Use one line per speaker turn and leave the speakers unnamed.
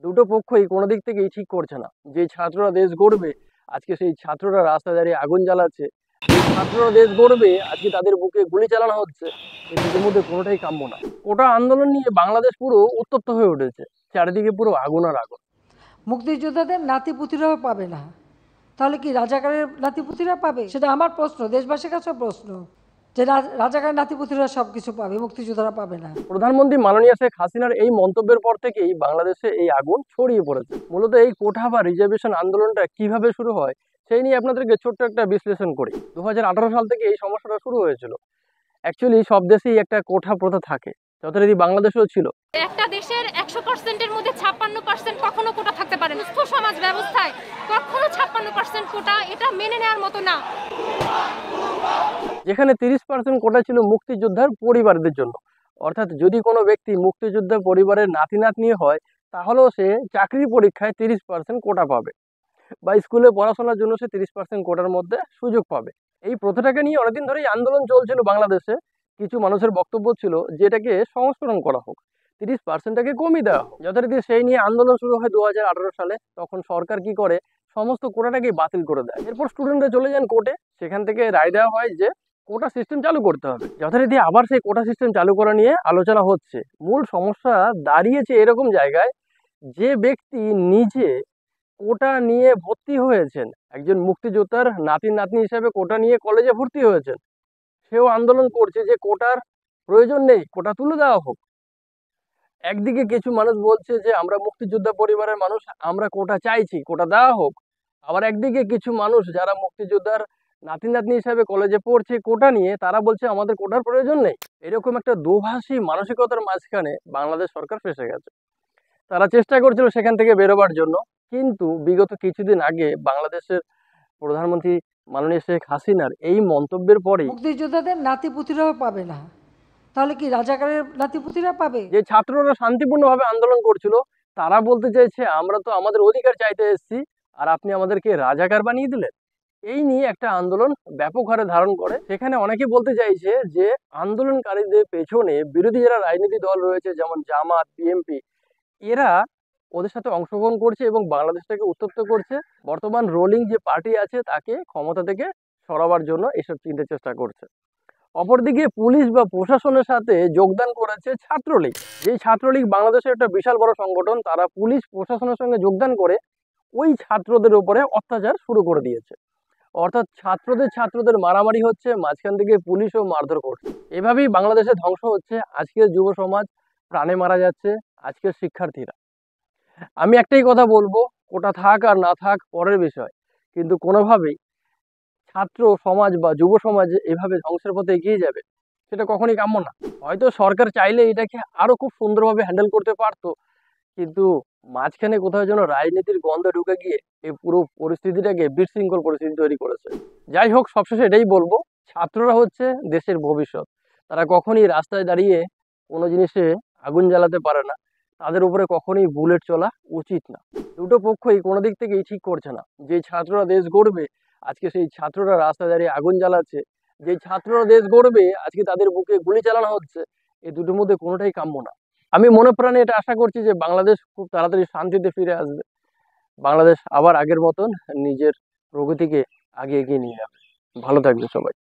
দুটো পক্ষই কোনো দিক থেকেই ঠিক করছে না। যে ছাত্ররা দেশ গড়বে, আজকে সেই ছাত্ররা রাস্তায় দাঁড়িয়ে আগুন জ্বালাচ্ছে। যে ছাত্ররা দেশ গড়বে, আজকে তাদের বুকে গুলি চালানো হচ্ছে। এই দুটোর মধ্যে কোনোটাই কাম্য না। কোটা আন্দোলন নিয়ে বাংলাদেশ পুরো উত্তপ্ত হয়ে উঠেছে। চারিদিকে পুরো আগুন আর আগুন।
মুক্তিযোদ্ধাদের নাতিপুতিরাও পাবে না, তাহলে কি রাজাকারের নাতিপুতিরা পাবে? সেটা আমার প্রশ্ন, দেশবাসীর কাছে প্রশ্ন, যে রাজাকারের নাতিপুতিরা সব কিছু পাবে, মুক্তিযোদ্ধারা পাবে না।
প্রধানমন্ত্রী মাননীয় শেখ হাসিনার এই মন্তব্যের পর থেকেই বাংলাদেশে এই আগুন ছড়িয়ে পড়েছে। মূলত এই কোটা বা রিজার্ভেশন আন্দোলনটা কিভাবে শুরু হয় সেই নিয়ে আপনাদেরকে ছোট্ট একটা বিশ্লেষণ করি। 2018 সাল থেকে এই সমস্যাটা শুরু হয়েছিল। অ্যাকচুয়ালি সব দেশেই একটা কোঠা প্রথা থাকে, যথারীতি বাংলাদেশেও ছিল।
একটা দেশের 100%-এর মধ্যে 56% কখনো কোটা থাকতে পারে না। সুস্থ সমাজ ব্যবস্থায় কখনো 56% কোটা এটা মেনে নেওয়ার মতো না।
যেখানে 30% কোটা ছিল মুক্তিযোদ্ধার পরিবারদের জন্য। অর্থাৎ যদি কোনো ব্যক্তি মুক্তিযোদ্ধা পরিবারের নাতি নাতনি হয়, তাহলেও সে চাকরির পরীক্ষায় 30% কোটা পাবে, বা স্কুলে পড়াশোনার জন্য সে 30% কোটার মধ্যে সুযোগ পাবে। এই প্রথাটাকে নিয়ে অনেকদিন ধরেই আন্দোলন চলছিল বাংলাদেশে। কিছু মানুষের বক্তব্য ছিল যে এটাকে সংস্করণ করা হোক, 30%টাকে কমিয়ে দেওয়া হোক। যথারীতি সেই নিয়ে আন্দোলন শুরু হয় 2018 সালে। তখন সরকার কি করে, সমস্ত কোটাটাকে বাতিল করে দেয়। এরপর স্টুডেন্টরা চলে যান কোর্টে। সেখান থেকে রায় দেওয়া হয় যে কোটা সিস্টেম চালু করতে হবে। যথারীতি আবার সেই কোটা সিস্টেম চালু করা নিয়ে আলোচনা হচ্ছে। মূল সমস্যা দাঁড়িয়েছে এরকম জায়গায়, যে ব্যক্তি নিজে কোটা নিয়ে ভর্তি হয়েছেন, একজন মুক্তিযোদ্ধার নাতি নাতনি হিসেবে কোটা নিয়ে কলেজে ভর্তি হয়েছেন, সেও আন্দোলন করছে যে কোটার প্রয়োজন নেই, কোটা তুলে দেওয়া হোক। একদিকে কিছু মানুষ বলছে যে আমরা মুক্তিযোদ্ধা পরিবারের মানুষ, আমরা কোটা চাইছি, কোটা দেওয়া হোক। আবার একদিকে কিছু মানুষ যারা মুক্তিযোদ্ধার নাতি নাতনি হিসাবে কলেজে পড়ছে কোটা নিয়ে, তারা বলছে আমাদের কোটার প্রয়োজন নেই। এরকম একটা দোভাষী মানসিকতার মাঝখানে বাংলাদেশ সরকার ফেঁসে গেছে। তারা চেষ্টা করছিল সেখান থেকে বেরোবার জন্য, কিন্তু বিগত কিছুদিন আগে বাংলাদেশের প্রধানমন্ত্রী মাননীয় শেখ হাসিনার এই মন্তব্যের পরে
মুক্তিযোদ্ধাদের নাতিপুতিরাও পাবে না, তাহলে কি রাজাকারের নাতিপুতিরা পাবে?
যে ছাত্ররা শান্তিপূর্ণভাবে আন্দোলন করছিল, তারা বলতে চাইছে আমরা তো আমাদের অধিকার চাইতে এসেছি, আর আপনি আমাদেরকে রাজাকার বানিয়ে দিলেন। এই নিয়ে একটা আন্দোলন ব্যাপক হারে ধারণ করে। সেখানে অনেকে বলতে চাইছে যে আন্দোলনকারীদের পেছনে বিরোধী যারা রাজনীতি দল রয়েছে, যেমন জামাত, বিএনপি, এরা ওদের সাথে অংশগ্রহণ করছে এবং বাংলাদেশটাকে উত্তপ্ত করছে। বর্তমান রোলিং যে পার্টি আছে তাকে ক্ষমতা থেকে সরাবার জন্য এসব চিন্তা চেষ্টা করছে। অপরদিকে পুলিশ বা প্রশাসনের সাথে যোগদান করেছে ছাত্রলীগ। যেই ছাত্রলীগ বাংলাদেশের একটা বিশাল বড় সংগঠন, তারা পুলিশ প্রশাসনের সঙ্গে যোগদান করে ওই ছাত্রদের উপরে অত্যাচার শুরু করে দিয়েছে। অর্থাৎ ছাত্রদের মারামারি হচ্ছে, মাঝখান থেকে পুলিশও মারধর করছে। এভাবেই বাংলাদেশে ধ্বংস হচ্ছে আজকের যুব সমাজ, প্রাণে মারা যাচ্ছে আজকের শিক্ষার্থীরা। আমি একটাই কথা বলবো, কোটা থাক আর না থাক পরের বিষয়, কিন্তু কোনোভাবেই ছাত্র সমাজ বা যুব সমাজ এভাবে ধ্বংসের পথে এগিয়ে যাবে সেটা কখনই কাম্য না। হয়তো সরকার চাইলে এটাকে আরো খুব সুন্দরভাবে হ্যান্ডেল করতে পারতো, কিন্তু মাঝখানে কোথাও যেন রাজনীতির গন্ধ ঢুকে গিয়ে এই পুরো পরিস্থিতিটাকে বিশৃঙ্খল পরিস্থিতি তৈরি করেছে। যাই হোক, সবশেষে এটাই বলবো, ছাত্ররা হচ্ছে দেশের ভবিষ্যৎ। তারা কখনই রাস্তায় দাঁড়িয়ে কোনো জিনিসে আগুন জ্বালাতে পারে না। তাদের উপরে কখনোই বুলেট চলা উচিত না। দুটো পক্ষই কোনো দিক থেকেই ঠিক করছে না। যে ছাত্ররা দেশ গড়বে, আজকে সেই ছাত্ররা রাস্তায় দাঁড়িয়ে আগুন জ্বালাচ্ছে। যে ছাত্ররা দেশ গড়বে, আজকে তাদের বুকে গুলি চালানো হচ্ছে। এই দুটোর মধ্যে কোনোটাই কাম্য না। আমি মনে প্রাণে এটা আশা করছি যে বাংলাদেশ খুব তাড়াতাড়ি শান্তিতে ফিরে আসবে। বাংলাদেশ আবার আগের মতন নিজের প্রগতিকে আগে এগিয়ে নিয়ে যাবে। ভালো থাকবে সবাই।